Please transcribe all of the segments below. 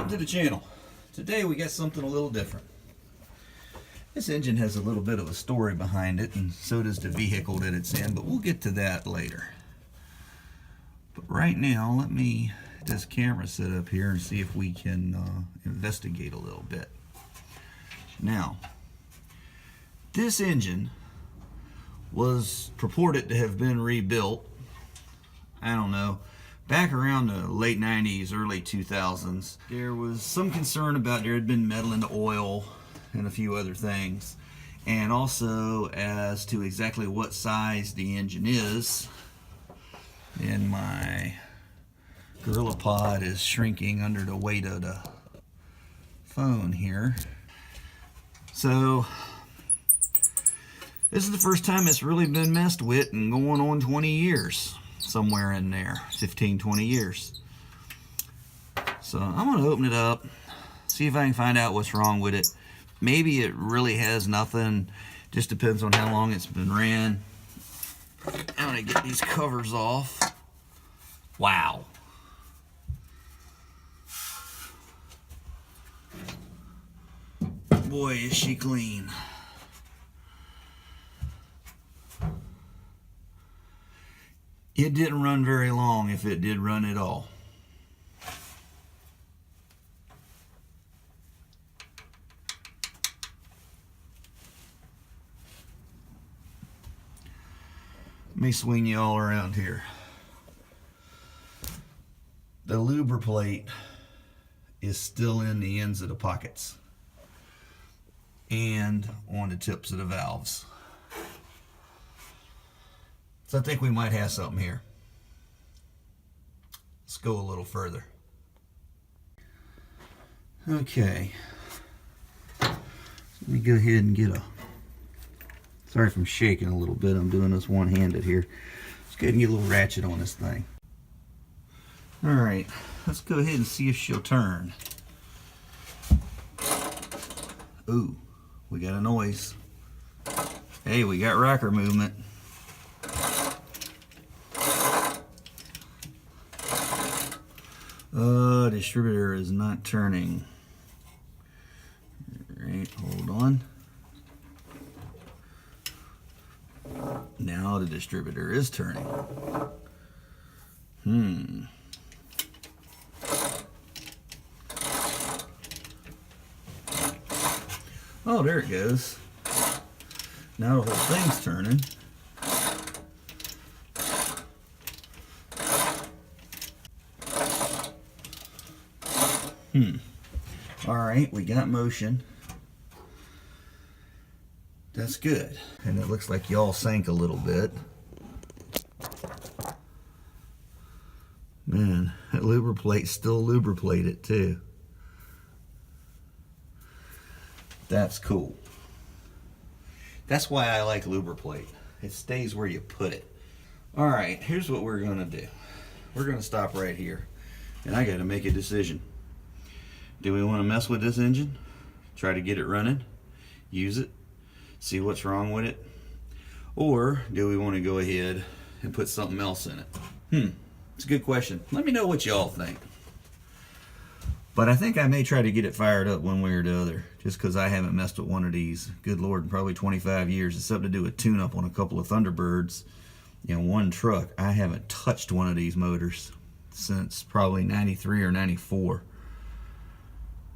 Welcome to the channel. Today we got something a little different. This engine has a little bit of a story behind it, and so does the vehicle that it's in, but we'll get to that later. But right now, let me get this camera set up here and see if we can investigate a little bit. Now, this engine was purported to have been rebuilt, I don't know, back around the late 90s, early 2000s. There was some concern about there had been metal in the oil and a few other things, and also as to exactly what size the engine is. And my Gorilla Pod is shrinking under the weight of the phone here. So this is the first time it's really been messed with in going on 20 years. Somewhere in there, 15, 20 years. So I'm going to open it up, see if I can find out what's wrong with it. Maybe it really has nothing, just depends on how long it's been ran. I'm going to get these covers off. Wow. Boy, is she clean. It didn't run very long, if it did run at all. Let me swing you all around here. The luber plate is still in the ends of the pockets and on the tips of the valves. So I think we might have something here. Let's go a little further. Okay. Let me go ahead and get a... Sorry if I'm shaking a little bit. I'm doing this one-handed here. Let's go ahead and get a little ratchet on this thing. Alright, let's go ahead and see if she'll turn. Ooh, we got a noise. Hey, we got rocker movement. Distributor is not turning. Alright, hold on. Now the distributor is turning. Oh, there it goes. Now the whole thing's turning. Alright, we got motion. That's good. And it looks like y'all sank a little bit. Man, that luber plate's still lubricated too. That's cool. That's why I like luber plate. It stays where you put it. Alright, here's what we're gonna do. We're gonna stop right here. And I gotta make a decision. Do we want to mess with this engine? Try to get it running? Use it? See what's wrong with it? Or do we want to go ahead and put something else in it? It's a good question. Let me know what y'all think. But I think I may try to get it fired up one way or the other, just because I haven't messed with one of these, good Lord, in probably 25 years. It's something to do with tune-up on a couple of Thunderbirds in one truck. I haven't touched one of these motors since probably 93 or 94.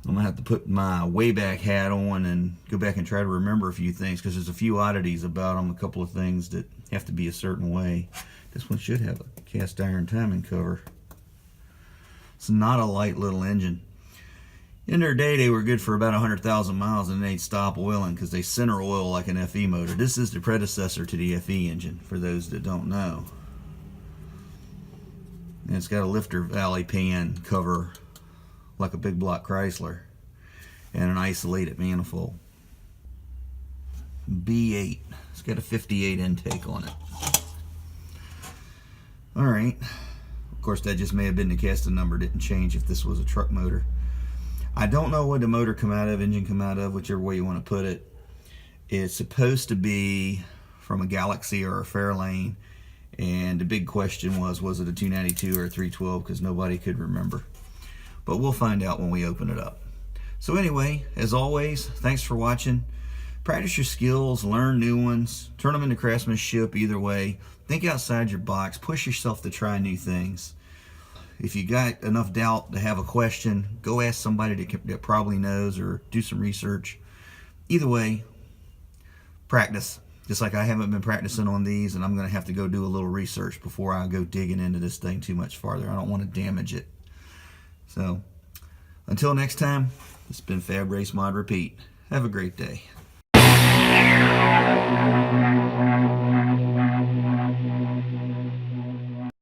I'm going to have to put my way back hat on and go back and try to remember a few things, because there's a few oddities about them, a couple of things that have to be a certain way. This one should have a cast iron timing cover. It's not a light little engine. In their day, they were good for about 100,000 miles and they'd stop oiling because they center oil like an FE motor. This is the predecessor to the FE engine, for those that don't know. And it's got a lifter valley pan cover like a big block Chrysler, and an isolated manifold. B8. It's got a 58 intake on it. Alright. Of course, that just may have been the casting number. Didn't change if this was a truck motor. I don't know what the motor come out of, engine come out of, whichever way you want to put it. It's supposed to be from a Galaxy or a Fairlane, and the big question was it a 292 or a 312, because nobody could remember. but we'll find out when we open it up. So anyway, as always, thanks for watching. Practice your skills, learn new ones, turn them into craftsmanship either way. Think outside your box, push yourself to try new things. If you got enough doubt to have a question, go ask somebody that probably knows, or do some research. Either way, practice. Just like I haven't been practicing on these, and I'm going to have to go do a little research before I go digging into this thing too much farther. I don't want to damage it. So, until next time, it's been Fab Race Mod Repeat. Have a great day.